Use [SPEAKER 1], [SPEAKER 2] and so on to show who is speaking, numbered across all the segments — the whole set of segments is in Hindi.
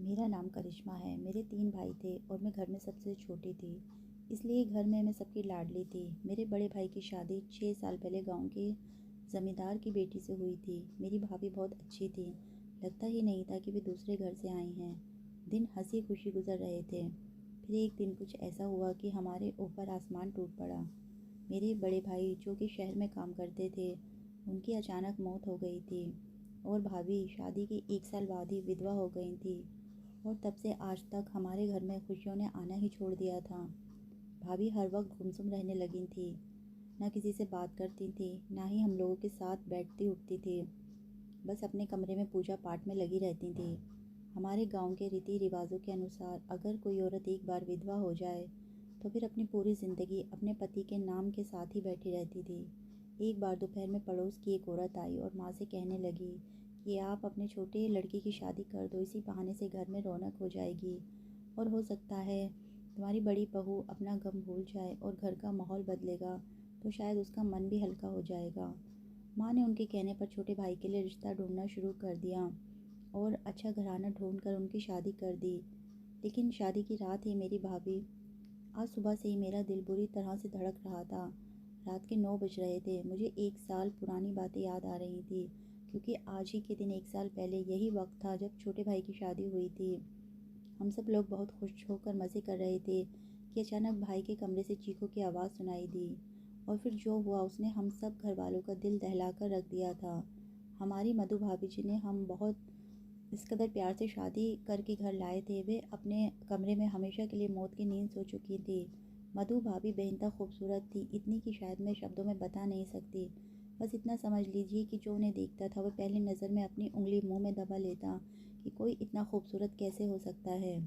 [SPEAKER 1] मेरा नाम करिश्मा है। मेरे 3 भाई थे और मैं घर में सबसे छोटी थी, इसलिए घर में मैं सबकी लाडली थी। मेरे बड़े भाई की शादी 6 साल पहले गांव के ज़मींदार की बेटी से हुई थी। मेरी भाभी बहुत अच्छी थी, लगता ही नहीं था कि वे दूसरे घर से आई हैं। दिन हंसी खुशी गुजर रहे थे। फिर एक दिन कुछ ऐसा हुआ कि हमारे ऊपर आसमान टूट पड़ा। मेरे बड़े भाई जो कि शहर में काम करते थे, उनकी अचानक मौत हो गई थी और भाभी शादी के 1 साल बाद ही विधवा हो गई थी। और तब से आज तक हमारे घर में खुशियों ने आना ही छोड़ दिया था। भाभी हर वक्त गुमसुम रहने लगी थी, ना किसी से बात करती थी, ना ही हम लोगों के साथ बैठती उठती थी। बस अपने कमरे में पूजा पाठ में लगी रहती थी। हमारे गांव के रीति रिवाजों के अनुसार अगर कोई औरत एक बार विधवा हो जाए तो फिर अपनी पूरी ज़िंदगी अपने पति के नाम के साथ ही बैठी रहती थी। एक बार दोपहर में पड़ोस की एक औरत आई और माँ से कहने लगी कि आप अपने छोटे लड़के की शादी कर दो, इसी बहाने से घर में रौनक हो जाएगी और हो सकता है तुम्हारी बड़ी बहू अपना गम भूल जाए और घर का माहौल बदलेगा तो शायद उसका मन भी हल्का हो जाएगा। माँ ने उनके कहने पर छोटे भाई के लिए रिश्ता ढूंढना शुरू कर दिया और अच्छा घराना ढूंढकर उनकी शादी कर दी। लेकिन शादी की रात ही मेरी भाभी, आज सुबह से ही मेरा दिल बुरी तरह से धड़क रहा था। रात के 9 बज रहे थे। मुझे 1 साल पुरानी बातें याद आ रही थी, क्योंकि आज ही के दिन 1 साल पहले यही वक्त था जब छोटे भाई की शादी हुई थी। हम सब लोग बहुत खुश होकर मज़े कर रहे थे कि अचानक भाई के कमरे से चीखों की आवाज़ सुनाई दी और फिर जो हुआ उसने हम सब घर वालों का दिल दहला कर रख दिया था। हमारी मधु भाभी जी ने हम बहुत इस कदर प्यार से शादी करके घर लाए थे, वे अपने कमरे में हमेशा के लिए मौत की नींद सो चुकी थी। मधु भाभी बेहद खूबसूरत थी, इतनी कि शायद मैं शब्दों में बता नहीं सकती। बस इतना समझ लीजिए कि जो उन्हें देखता था वह पहली नज़र में अपनी उंगली मुंह में दबा लेता कि कोई इतना खूबसूरत कैसे हो सकता है।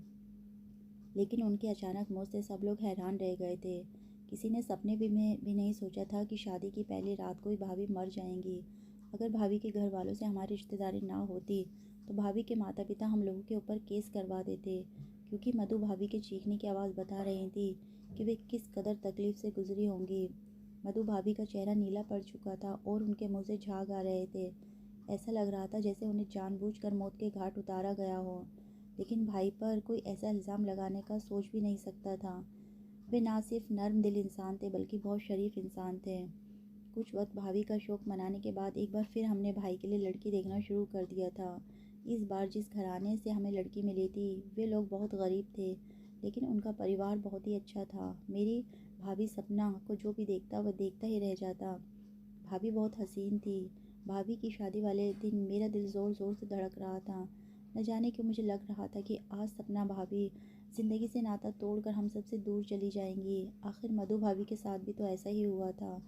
[SPEAKER 1] लेकिन उनके अचानक मौत से सब लोग हैरान रह गए थे। किसी ने सपने में भी नहीं सोचा था कि शादी की पहली रात को ही भाभी मर जाएंगी। अगर भाभी के घर वालों से हमारी रिश्तेदारी ना होती तो भाभी के माता पिता हम लोगों के ऊपर केस करवा देते, क्योंकि मधु भाभी के चीखने की आवाज़ बता रही थी कि वे किस कदर तकलीफ से गुजरी होंगी। मधु भाभी का चेहरा नीला पड़ चुका था और उनके मुंह से झाग आ रहे थे। ऐसा लग रहा था जैसे उन्हें जानबूझकर मौत के घाट उतारा गया हो। लेकिन भाई पर कोई ऐसा इल्ज़ाम लगाने का सोच भी नहीं सकता था। वे ना सिर्फ नर्म दिल इंसान थे बल्कि बहुत शरीफ इंसान थे। कुछ वक्त भाभी का शोक मनाने के बाद एक बार फिर हमने भाई के लिए लड़की देखना शुरू कर दिया था। इस बार जिस घराने से हमें लड़की मिली थी वे लोग बहुत गरीब थे, लेकिन उनका परिवार बहुत ही अच्छा था। मेरी भाभी सपना को जो भी देखता वह देखता ही रह जाता। भाभी बहुत हसीन थी। भाभी की शादी वाले दिन मेरा दिल ज़ोर ज़ोर से धड़क रहा था। न जाने क्यों मुझे लग रहा था कि आज सपना भाभी ज़िंदगी से नाता तोड़कर हम सबसे दूर चली जाएंगी। आखिर मधु भाभी के साथ भी तो ऐसा ही हुआ था।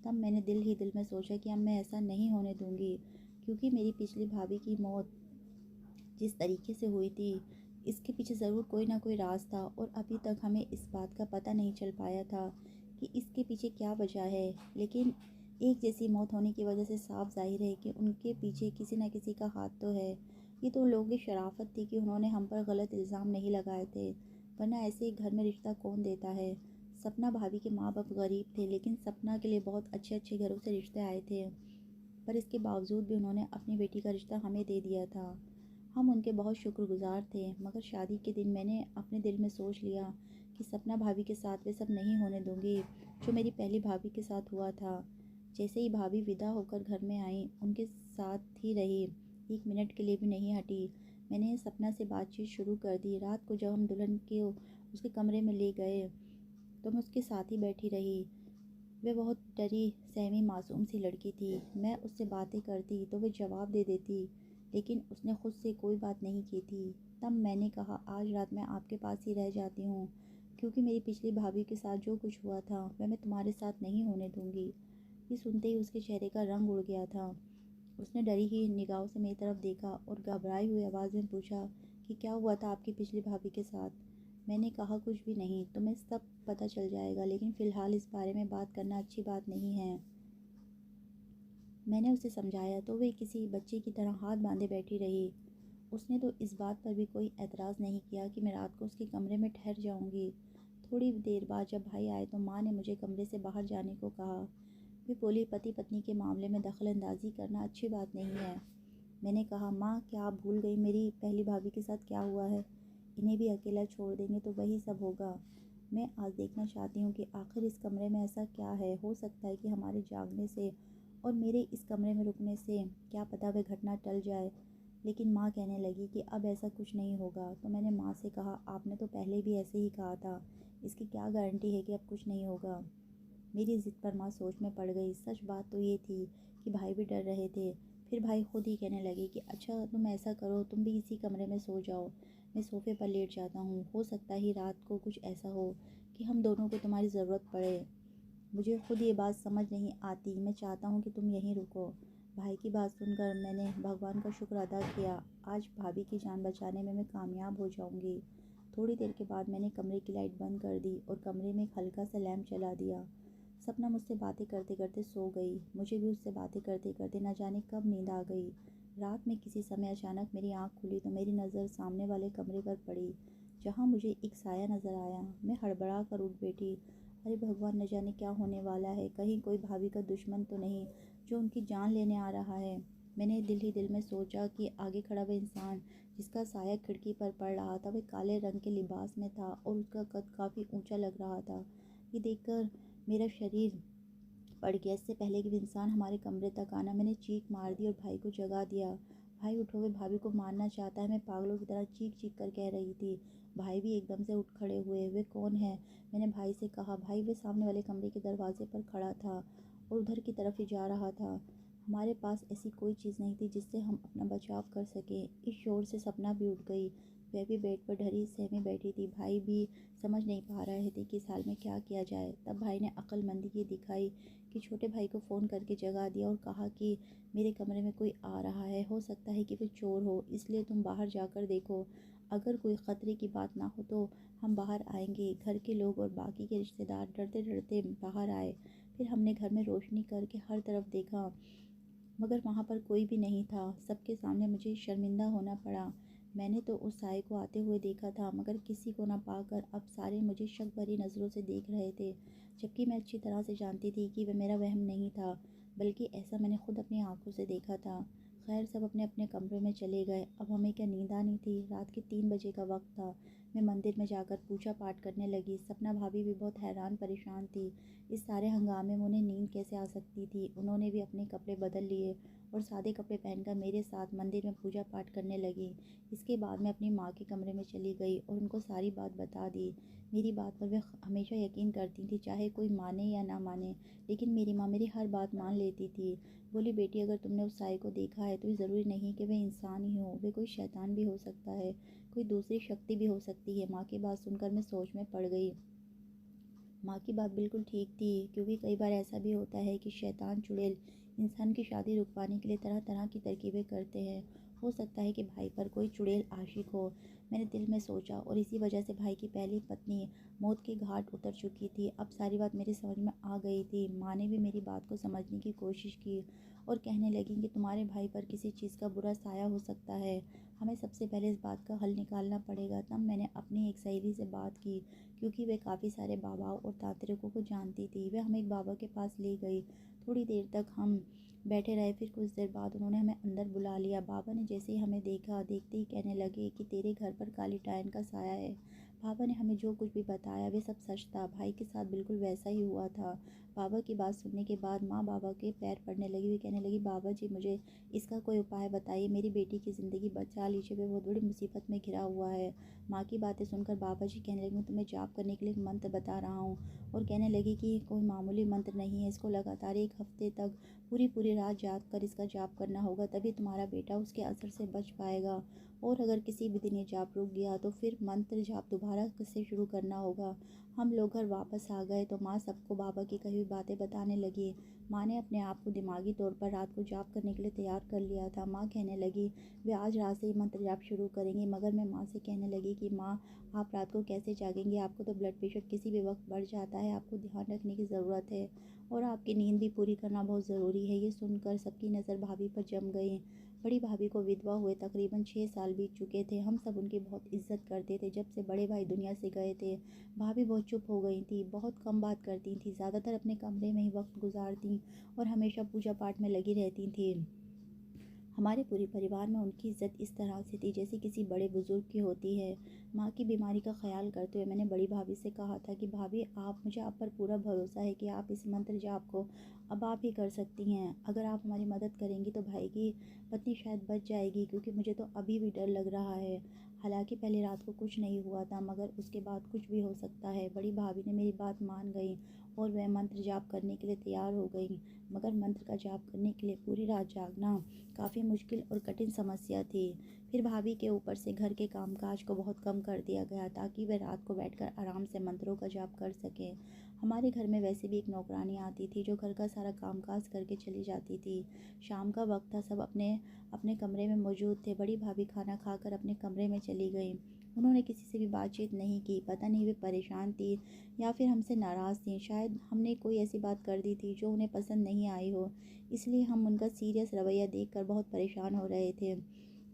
[SPEAKER 1] तब मैंने दिल ही दिल में सोचा कि अब मैं ऐसा नहीं होने दूंगी, क्योंकि मेरी पिछली भाभी की मौत जिस तरीके से हुई थी इसके पीछे ज़रूर कोई ना कोई राज था और अभी तक हमें इस बात का पता नहीं चल पाया था कि इसके पीछे क्या वजह है। लेकिन एक जैसी मौत होने की वजह से साफ जाहिर है कि उनके पीछे किसी न किसी का हाथ तो है। ये तो उन लोगों की शराफत थी कि उन्होंने हम पर गलत इल्ज़ाम नहीं लगाए थे, वरना ऐसे ही घर में रिश्ता कौन देता है। सपना भाभी के माँ बाप गरीब थे, लेकिन सपना के लिए बहुत अच्छे अच्छे घरों से रिश्ते आए थे, पर इसके बावजूद भी उन्होंने अपनी बेटी का रिश्ता हमें दे दिया था। हम उनके बहुत शुक्रगुजार थे, मगर शादी के दिन मैंने अपने दिल में सोच लिया कि सपना भाभी के साथ वे सब नहीं होने दूंगी जो मेरी पहली भाभी के साथ हुआ था। जैसे ही भाभी विदा होकर घर में आई उनके साथ ही रही, 1 मिनट के लिए भी नहीं हटी। मैंने सपना से बातचीत शुरू कर दी। रात को जब हम दुल्हन के उसके कमरे में ले गए तो मैं उसके साथ ही बैठी रही। वह बहुत डरी सहमी मासूम सी लड़की थी। मैं उससे बातें करती तो वह जवाब दे देती, लेकिन उसने खुद से कोई बात नहीं की थी। तब मैंने कहा, आज रात मैं आपके पास ही रह जाती हूँ, क्योंकि मेरी पिछली भाभी के साथ जो कुछ हुआ था वह मैं तुम्हारे साथ नहीं होने दूँगी। ये सुनते ही उसके चेहरे का रंग उड़ गया था। उसने डरी ही निगाहों से मेरी तरफ देखा और घबराई हुई आवाज़ में पूछा कि क्या हुआ था आपकी पिछली भाभी के साथ। मैंने कहा, कुछ भी नहीं, तुम्हें सब पता चल जाएगा, लेकिन फ़िलहाल इस बारे में बात करना अच्छी बात नहीं है। मैंने उसे समझाया तो वह किसी बच्चे की तरह हाथ बांधे बैठी रही। उसने तो इस बात पर भी कोई एतराज़ नहीं किया कि मैं रात को उसके कमरे में ठहर जाऊंगी। थोड़ी देर बाद जब भाई आए तो माँ ने मुझे कमरे से बाहर जाने को कहा। वे बोली, पति पत्नी के मामले में दखल अंदाज़ी करना अच्छी बात नहीं है। मैंने कहा, माँ क्या आप भूल गई मेरी पहली भाभी के साथ क्या हुआ है? इन्हें भी अकेला छोड़ देंगे तो वही सब होगा। मैं आज देखना चाहती हूँ कि आखिर इस कमरे में ऐसा क्या है। हो सकता है कि हमारे जागने से और मेरे इस कमरे में रुकने से क्या पता वह घटना टल जाए। लेकिन माँ कहने लगी कि अब ऐसा कुछ नहीं होगा। तो मैंने माँ से कहा, आपने तो पहले भी ऐसे ही कहा था, इसकी क्या गारंटी है कि अब कुछ नहीं होगा। मेरी ज़िद पर माँ सोच में पड़ गई। सच बात तो ये थी कि भाई भी डर रहे थे। फिर भाई खुद ही कहने लगे कि अच्छा तुम ऐसा करो, तुम भी इसी कमरे में सो जाओ, मैं सोफ़े पर लेट जाता हूँ। हो सकता ही रात को कुछ ऐसा हो कि हम दोनों को तुम्हारी ज़रूरत पड़े। मुझे खुद ये बात समझ नहीं आती, मैं चाहता हूँ कि तुम यहीं रुको। भाई की बात सुनकर मैंने भगवान का शुक्र अदा किया। आज भाभी की जान बचाने में मैं कामयाब हो जाऊँगी। थोड़ी देर के बाद मैंने कमरे की लाइट बंद कर दी और कमरे में एक हल्का सा लैंप जला दिया। सपना मुझसे बातें करते करते सो गई। मुझे भी उससे बातें करते करते न जाने कब नींद आ गई। रात में किसी समय अचानक मेरी आँख खुली तो मेरी नज़र सामने वाले कमरे पर पड़ी, जहाँ मुझे एक साया नज़र आया। मैं हड़बड़ा कर उठ बैठी। अरे भगवान, न जाने क्या होने वाला है। कहीं कोई भाभी का दुश्मन तो नहीं जो उनकी जान लेने आ रहा है। मैंने दिल ही दिल में सोचा कि आगे खड़ा वह इंसान जिसका साया खिड़की पर पड़ रहा था, वह काले रंग के लिबास में था और उसका कद काफ़ी ऊंचा लग रहा था। ये देखकर मेरा शरीर पड़ गया। इससे पहले कि वो इंसान हमारे कमरे तक आना, मैंने चीख मार दी और भाई को जगा दिया। भाई उठो, वे भाभी को मारना चाहता है, मैं पागलों की तरह चीख चीख कर कह रही थी। भाई भी एकदम से उठ खड़े हुए। वे कौन है? मैंने भाई से कहा। भाई, वे सामने वाले कमरे के दरवाजे पर खड़ा था और उधर की तरफ ही जा रहा था। हमारे पास ऐसी कोई चीज़ नहीं थी जिससे हम अपना बचाव कर सकें। इस शोर से सपना भी उठ गई। वह भी बेड पर ढरी सहमी बैठी थी। भाई भी समझ नहीं पा रहे थे कि इस हाल में क्या किया जाए। तब भाई ने अक्लमंदी ये दिखाई कि छोटे भाई को फ़ोन करके जगा दिया और कहा कि मेरे कमरे में कोई आ रहा है, हो सकता है कि वो चोर हो, इसलिए तुम बाहर जाकर देखो। अगर कोई ख़तरे की बात ना हो तो हम बाहर आएंगे। घर के लोग और बाकी के रिश्तेदार डरते डरते बाहर आए। फिर हमने घर में रोशनी करके हर तरफ देखा, मगर वहाँ पर कोई भी नहीं था। सबके सामने मुझे शर्मिंदा होना पड़ा। मैंने तो उस साये को आते हुए देखा था, मगर किसी को ना पाकर अब सारे मुझे शक भरी नज़रों से देख रहे थे, जबकि मैं अच्छी तरह से जानती थी कि वह मेरा वहम नहीं था, बल्कि ऐसा मैंने खुद अपनी आंखों से देखा था। खैर, सब अपने अपने कमरों में चले गए। अब हमें क्या नींद आनी थी? रात के 3 बजे का वक्त था। मैं मंदिर में जाकर पूजा पाठ करने लगी। सपना भाभी भी बहुत हैरान परेशान थी। इस सारे हंगामे में उन्हें नींद कैसे आ सकती थी? उन्होंने भी अपने कपड़े बदल लिए और सादे कपड़े पहनकर मेरे साथ मंदिर में पूजा पाठ करने लगी। इसके बाद मैं अपनी माँ के कमरे में चली गई और उनको सारी बात बता दी। मेरी बात पर वे हमेशा यकीन करती थी, चाहे कोई माने या ना माने। लेकिन मेरी माँ मेरी हर बात मान लेती थी। बोली, बेटी, अगर तुमने उस साये को देखा है तो ये ज़रूरी नहीं कि वह इंसान ही हो, वे कोई शैतान भी हो सकता है, कोई दूसरी शक्ति भी हो सकती है। माँ की बात सुनकर मैं सोच में पड़ गई। माँ की बात बिल्कुल ठीक थी, क्योंकि कई बार ऐसा भी होता है कि शैतान चुड़ैल इंसान की शादी रुकवाने के लिए तरह तरह की तरकीबें करते हैं। हो सकता है कि भाई पर कोई चुड़ैल आशिक हो। मैंने दिल में सोचा, और इसी वजह से भाई की पहली पत्नी मौत के घाट उतर चुकी थी। अब सारी बात मेरी समझ में आ गई थी। माँ ने भी मेरी बात को समझने की कोशिश की और कहने लगी कि तुम्हारे भाई पर किसी चीज़ का बुरा साया हो सकता है, हमें सबसे पहले इस बात का हल निकालना पड़ेगा। तब मैंने अपनी एक सहेली से बात की, क्योंकि वे काफ़ी सारे बाबाओं और तांत्रिकों को जानती थी। वे हमें एक बाबा के पास ले गई। थोड़ी देर तक हम बैठे रहे। फिर कुछ देर बाद उन्होंने हमें अंदर बुला लिया। बाबा ने जैसे ही हमें देखा, देखते ही कहने लगे कि तेरे घर पर काली डायन का साया है। बाबा ने हमें जो कुछ भी बताया वे सब सच था। भाई के साथ बिल्कुल वैसा ही हुआ था। बाबा की बात सुनने के बाद माँ बाबा के पैर पड़ने लगी। वे कहने लगी, बाबा जी, मुझे इसका कोई उपाय बताइए, मेरी बेटी की ज़िंदगी बचा लीजिए, वे बहुत बड़ी मुसीबत में घिरा हुआ है। माँ की बातें सुनकर बाबा जी कहने लगे, मैं तुम्हें जाप करने के लिए एक मंत्र बता रहा हूँ। और कहने लगी कि कोई मामूली मंत्र नहीं है, इसको लगातार 1 हफ्ते तक पूरी पूरी रात जाग कर इसका जाप करना होगा, तभी तुम्हारा बेटा उसके असर से बच पाएगा। और अगर किसी भी दिन ये जाप रुक गया तो फिर मंत्र जाप दोबारा से शुरू करना होगा। हम लोग घर वापस आ गए तो माँ सबको बाबा की कही हुई बातें बताने लगी। माँ ने अपने आप को दिमागी तौर पर रात को जाप करने के लिए तैयार कर लिया था। माँ कहने लगी वे आज रात से ही मंत्र जाप शुरू करेंगी। मगर मैं माँ से कहने लगी कि माँ, आप रात को कैसे जागेंगी? आपको तो ब्लड प्रेशर किसी भी वक्त बढ़ जाता है, आपको ध्यान रखने की ज़रूरत है और आपकी नींद भी पूरी करना बहुत ज़रूरी है। ये सुनकर सबकी नज़र भाभी पर जम गई। बड़ी भाभी को विधवा हुए तकरीबन 6 साल बीत चुके थे। हम सब उनकी बहुत इज्जत करते थे जब से बड़े भाई दुनिया से गए थे। भाभी बहुत चुप हो गई थी, बहुत कम बात करती थी, ज़्यादातर अपने कमरे में ही वक्त गुजारती और हमेशा पूजा पाठ में लगी रहती थी। हमारे पूरे परिवार में उनकी इज़्ज़त इस तरह से थी जैसे किसी बड़े बुज़ुर्ग की होती है। माँ की बीमारी का ख़्याल करते हुए मैंने बड़ी भाभी से कहा था कि भाभी, मुझे आप पर पूरा भरोसा है कि आप इस मंत्र जाप को अब आप ही कर सकती हैं। अगर आप हमारी मदद करेंगी तो भाई की पत्नी शायद बच जाएगी, क्योंकि मुझे तो अभी भी डर लग रहा है। हालाँकि पहले रात को कुछ नहीं हुआ था, मगर उसके बाद कुछ भी हो सकता है। बड़ी भाभी ने मेरी बात मान गई और वह मंत्र जाप करने के लिए तैयार हो गई। मगर मंत्र का जाप करने के लिए पूरी रात जागना काफ़ी मुश्किल और कठिन समस्या थी। फिर भाभी के ऊपर से घर के कामकाज को बहुत कम कर दिया गया ताकि वे रात को बैठकर आराम से मंत्रों का जाप कर सकें। हमारे घर में वैसे भी एक नौकरानी आती थी जो घर का सारा कामकाज करके चली जाती थी। शाम का वक्त था, सब अपने अपने कमरे में मौजूद थे। बड़ी भाभी खाना खाकर अपने कमरे में चली गई। उन्होंने किसी से भी बातचीत नहीं की। पता नहीं वे परेशान थी या फिर हमसे नाराज़ थीं। शायद हमने कोई ऐसी बात कर दी थी जो उन्हें पसंद नहीं आई हो, इसलिए हम उनका सीरियस रवैया देखकर बहुत परेशान हो रहे थे।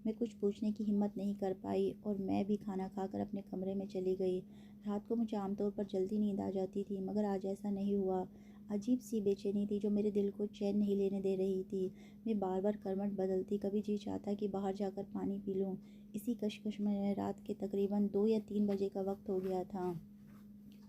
[SPEAKER 1] मैं कुछ पूछने की हिम्मत नहीं कर पाई और मैं भी खाना खाकर अपने कमरे में चली गई। रात को मुझे आमतौर पर जल्दी नींद आ जाती थी, मगर आज ऐसा नहीं हुआ। अजीब सी बेचैनी थी जो मेरे दिल को चैन नहीं लेने दे रही थी। मैं बार बार करवट बदलती, कभी जी चाहता कि बाहर जाकर पानी पी लूं। इसी कश्मकश में रात के तकरीबन 2 या 3 बजे का वक्त हो गया था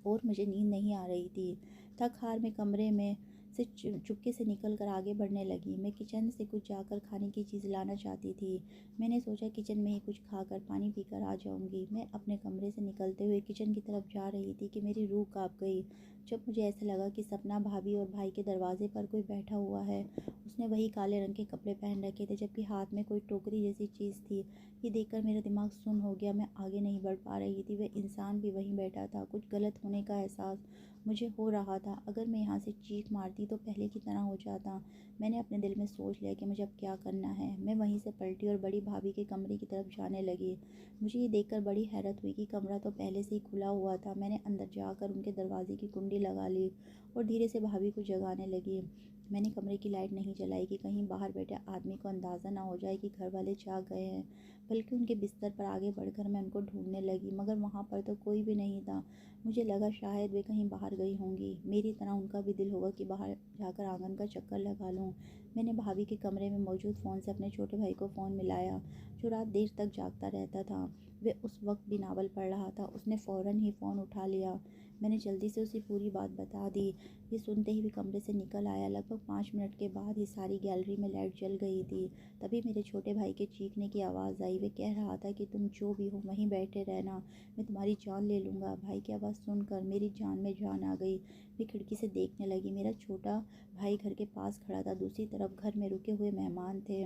[SPEAKER 1] और मुझे नींद नहीं आ रही थी। थक हार मैं कमरे में से चुपके से निकल कर आगे बढ़ने लगी। मैं किचन से कुछ जाकर खाने की चीज़ लाना चाहती थी। मैंने सोचा किचन में ही कुछ खाकर पानी पीकर आ जाऊंगी। मैं अपने कमरे से निकलते हुए किचन की तरफ जा रही थी कि मेरी रूह कांप गई जब मुझे ऐसा लगा कि सपना भाभी और भाई के दरवाजे पर कोई बैठा हुआ है। उसने वही काले रंग के कपड़े पहन रखे थे, जबकि हाथ में कोई टोकरी जैसी चीज़ थी। ये देखकर मेरा दिमाग सुन्न हो गया। मैं आगे नहीं बढ़ पा रही थी। वह इंसान भी वहीं बैठा था। कुछ गलत होने का एहसास मुझे हो रहा था। अगर मैं यहाँ से चीख मारती तो पहले की तरह हो जाता। मैंने अपने दिल में सोच लिया कि मुझे अब क्या करना है। मैं वहीं से पलटी और बड़ी भाभी के कमरे की तरफ जाने लगी। मुझे ये देखकर बड़ी हैरत हुई कि कमरा तो पहले से ही खुला हुआ था। मैंने अंदर जाकर उनके दरवाजे की कुंडी लगा ली और धीरे से भाभी को जगाने लगी। मैंने कमरे की लाइट नहीं जलाई कि कहीं बाहर बैठे आदमी को अंदाज़ा ना हो जाए कि घर वाले जाग गए हैं, बल्कि उनके बिस्तर पर आगे बढ़कर मैं उनको ढूंढने लगी, मगर वहाँ पर तो कोई भी नहीं था। मुझे लगा शायद वे कहीं बाहर गई होंगी। मेरी तरह उनका भी दिल होगा कि बाहर जाकर आंगन का चक्कर लगा लूं। मैंने भाभी के कमरे में मौजूद फ़ोन से अपने छोटे भाई को फ़ोन मिलाया, जो रात देर तक जागता रहता था। वे उस वक्त भी नावल पढ़ रहा था। उसने फ़ौरन ही फ़ोन उठा लिया। मैंने जल्दी से उसे पूरी बात बता दी। ये सुनते ही वे कमरे से निकल आया। लगभग 5 मिनट के बाद ही सारी गैलरी में लाइट जल गई थी। तभी मेरे छोटे भाई के चीखने की आवाज़ आई। वे कह रहा था कि तुम जो भी हो वहीं बैठे रहना, मैं तुम्हारी जान ले लूँगा। भाई की आवाज़ सुनकर मेरी जान में जान आ गई। मैं खिड़की से देखने लगी। मेरा छोटा भाई घर के पास खड़ा था। दूसरी तरफ घर में रुके हुए मेहमान थे।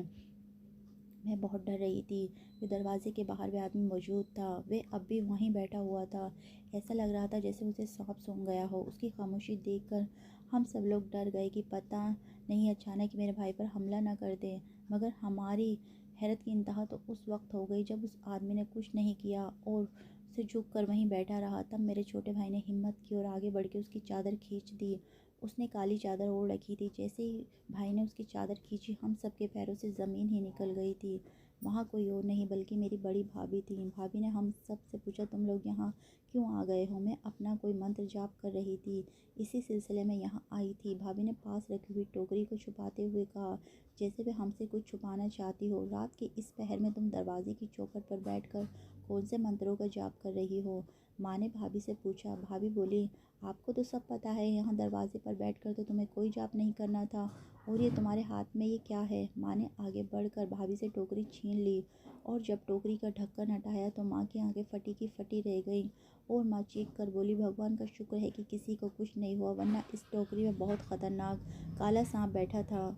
[SPEAKER 1] मैं बहुत डर रही थी। वे दरवाजे के बाहर वे आदमी मौजूद था। वे अब भी वहीं बैठा हुआ था। ऐसा लग रहा था जैसे उसे सांप सूंघ गया हो। उसकी खामोशी देखकर हम सब लोग डर गए कि पता नहीं अचानक मेरे भाई पर हमला न कर दे। मगर हमारी हैरत की इंतहा तो उस वक्त हो गई जब उस आदमी ने कुछ नहीं किया और सिर झुक कर वहीं बैठा रहा। तब मेरे छोटे भाई ने हिम्मत की और आगे बढ़ के उसकी चादर खींच दी। उसने काली चादर ओढ़ रखी थी। जैसे ही भाई ने उसकी चादर खींची, हम सबके पैरों से ज़मीन ही निकल गई थी। वहाँ कोई और नहीं बल्कि मेरी बड़ी भाभी थी। भाभी ने हम सब से पूछा, तुम लोग यहाँ क्यों आ गए हो? मैं अपना कोई मंत्र जाप कर रही थी, इसी सिलसिले में यहाँ आई थी। भाभी ने पास रखी हुई टोकरी को छुपाते हुए कहा, जैसे वे हमसे कुछ छुपाना चाहती हो। रात के इस पहर में तुम दरवाजे की चौखट पर बैठकर कौन से मंत्रों का जाप कर रही हो? माँ ने भाभी से पूछा। भाभी बोली, आपको तो सब पता है, यहाँ दरवाजे पर बैठकर तो तुम्हें कोई जाप नहीं करना था, और ये तुम्हारे हाथ में ये क्या है? माँ ने आगे बढ़कर भाभी से टोकरी छीन ली और जब टोकरी का ढक्कन हटाया तो माँ की आंखें फटी की फटी रह गईं और माँ चीख कर बोली, भगवान का शुक्र है कि किसी को कुछ नहीं हुआ, वरना इस टोकरी में बहुत खतरनाक काला सांप बैठा था।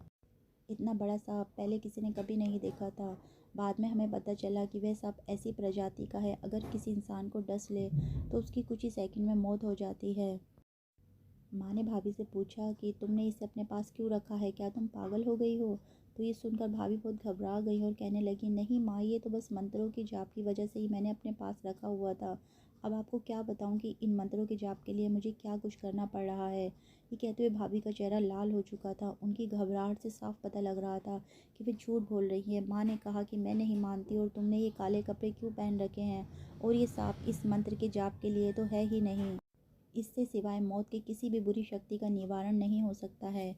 [SPEAKER 1] इतना बड़ा सांप पहले किसी ने कभी नहीं देखा था। बाद में हमें पता चला कि वह सांप ऐसी प्रजाति का है, अगर किसी इंसान को डस ले तो उसकी कुछ ही सेकंड में मौत हो जाती है। माँ ने भाभी से पूछा कि तुमने इसे अपने पास क्यों रखा है, क्या तुम पागल हो गई हो? तो ये सुनकर भाभी बहुत घबरा गई और कहने लगी, नहीं माँ, ये तो बस मंत्रों के जाप की वजह से ही मैंने अपने पास रखा हुआ था। अब आपको क्या बताऊँ कि इन मंत्रों के जाप के लिए मुझे क्या कुछ करना पड़ रहा है। ये कहते हुए भाभी का चेहरा लाल हो चुका था। उनकी घबराहट से साफ पता लग रहा था कि वे झूठ बोल रही है। माँ ने कहा कि मैं नहीं मानती, और तुमने ये काले कपड़े क्यों पहन रखे हैं, और ये सांप इस मंत्र के जाप के लिए तो है ही नहीं। इससे सिवाय मौत के किसी भी बुरी शक्ति का निवारण नहीं हो सकता है।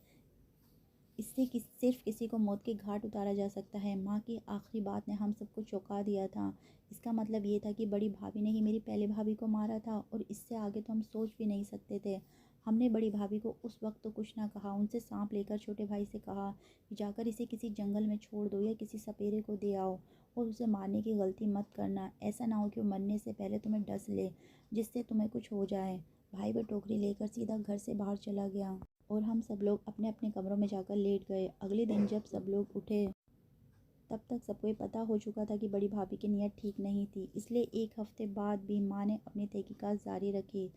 [SPEAKER 1] इससे सिर्फ किसी को मौत के घाट उतारा जा सकता है। माँ की आखिरी बात ने हम सबको चौंका दिया था। इसका मतलब ये था कि बड़ी भाभी ने ही मेरी पहले भाभी को मारा था और इससे आगे तो हम सोच भी नहीं सकते थे। हमने बड़ी भाभी को उस वक्त तो कुछ ना कहा, उनसे सांप लेकर छोटे भाई से कहा कि जाकर इसे किसी जंगल में छोड़ दो या किसी सपेरे को दे आओ और उसे मारने की गलती मत करना। ऐसा ना हो कि वो मरने से पहले तुम्हें डस ले, जिससे तुम्हें कुछ हो जाए। भाई वो टोकरी लेकर सीधा घर से बाहर चला गया और हम सब लोग अपने अपने कमरों में जाकर लेट गए। अगले दिन जब सब लोग उठे तब तक सबको ये पता हो चुका था कि बड़ी भाभी की नीयत ठीक नहीं थी। इसलिए एक हफ्ते बाद भी माँ ने अपनी तहकीकात जारी रखी।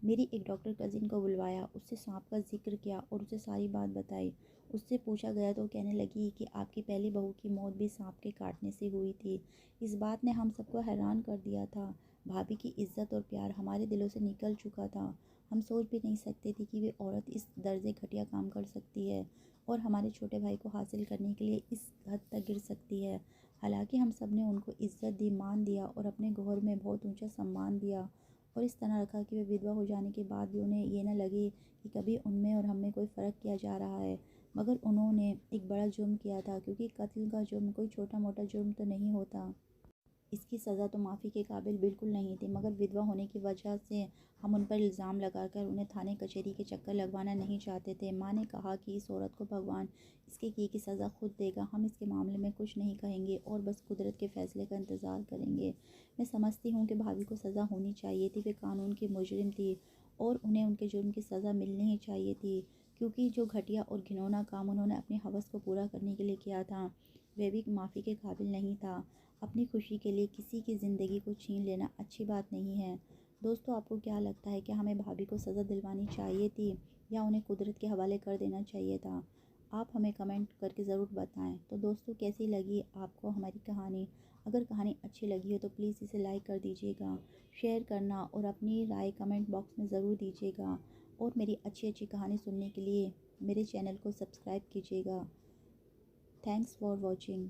[SPEAKER 1] मेरी एक डॉक्टर कज़िन को बुलवाया, उससे सांप का जिक्र किया और उसे सारी बात बताई। उससे पूछा गया तो कहने लगी कि आपकी पहली बहू की मौत भी सांप के काटने से हुई थी। इस बात ने हम सबको हैरान कर दिया था। भाभी की इज्जत और प्यार हमारे दिलों से निकल चुका था। हम सोच भी नहीं सकते थे कि वे औरत इस दर्जे घटिया काम कर सकती है और हमारे छोटे भाई को हासिल करने के लिए इस हद तक गिर सकती है। हालांकि हम सब ने उनको इज्जत दी, मान दिया और अपने घर में बहुत ऊंचा सम्मान दिया और इस तरह रखा कि वे विधवा हो जाने के बाद भी उन्हें ये न लगे कि कभी उनमें और हमें कोई फ़र्क किया जा रहा है। मगर उन्होंने एक बड़ा जुर्म किया था, क्योंकि कत्ल का जुर्म कोई छोटा मोटा जुर्म तो नहीं होता। इसकी सज़ा तो माफ़ी के काबिल बिल्कुल नहीं थी, मगर विधवा होने की वजह से हम उन पर इल्ज़ाम लगाकर उन्हें थाने कचहरी के चक्कर लगवाना नहीं चाहते थे। माँ ने कहा कि इस औरत को भगवान इसके किए की सज़ा खुद देगा, हम इसके मामले में कुछ नहीं कहेंगे और बस कुदरत के फ़ैसले का इंतज़ार करेंगे। मैं समझती हूँ कि भाभी को सज़ा होनी चाहिए थी, वे कानून की मुजरिम थी और उन्हें उनके जुर्म की सज़ा मिलनी ही चाहिए थी, क्योंकि जो घटिया और घिनौना काम उन्होंने अपनी हवस को पूरा करने के लिए किया था वह भी माफ़ी के काबिल नहीं था। अपनी खुशी के लिए किसी की ज़िंदगी को छीन लेना अच्छी बात नहीं है। दोस्तों, आपको क्या लगता है कि हमें भाभी को सज़ा दिलवानी चाहिए थी या उन्हें कुदरत के हवाले कर देना चाहिए था? आप हमें कमेंट करके ज़रूर बताएं। तो दोस्तों, कैसी लगी आपको हमारी कहानी? अगर कहानी अच्छी लगी हो तो प्लीज़ इसे लाइक कर दीजिएगा, शेयर करना और अपनी राय कमेंट बॉक्स में ज़रूर दीजिएगा और मेरी अच्छी अच्छी कहानी सुनने के लिए मेरे चैनल को सब्सक्राइब कीजिएगा। Thanks for watching.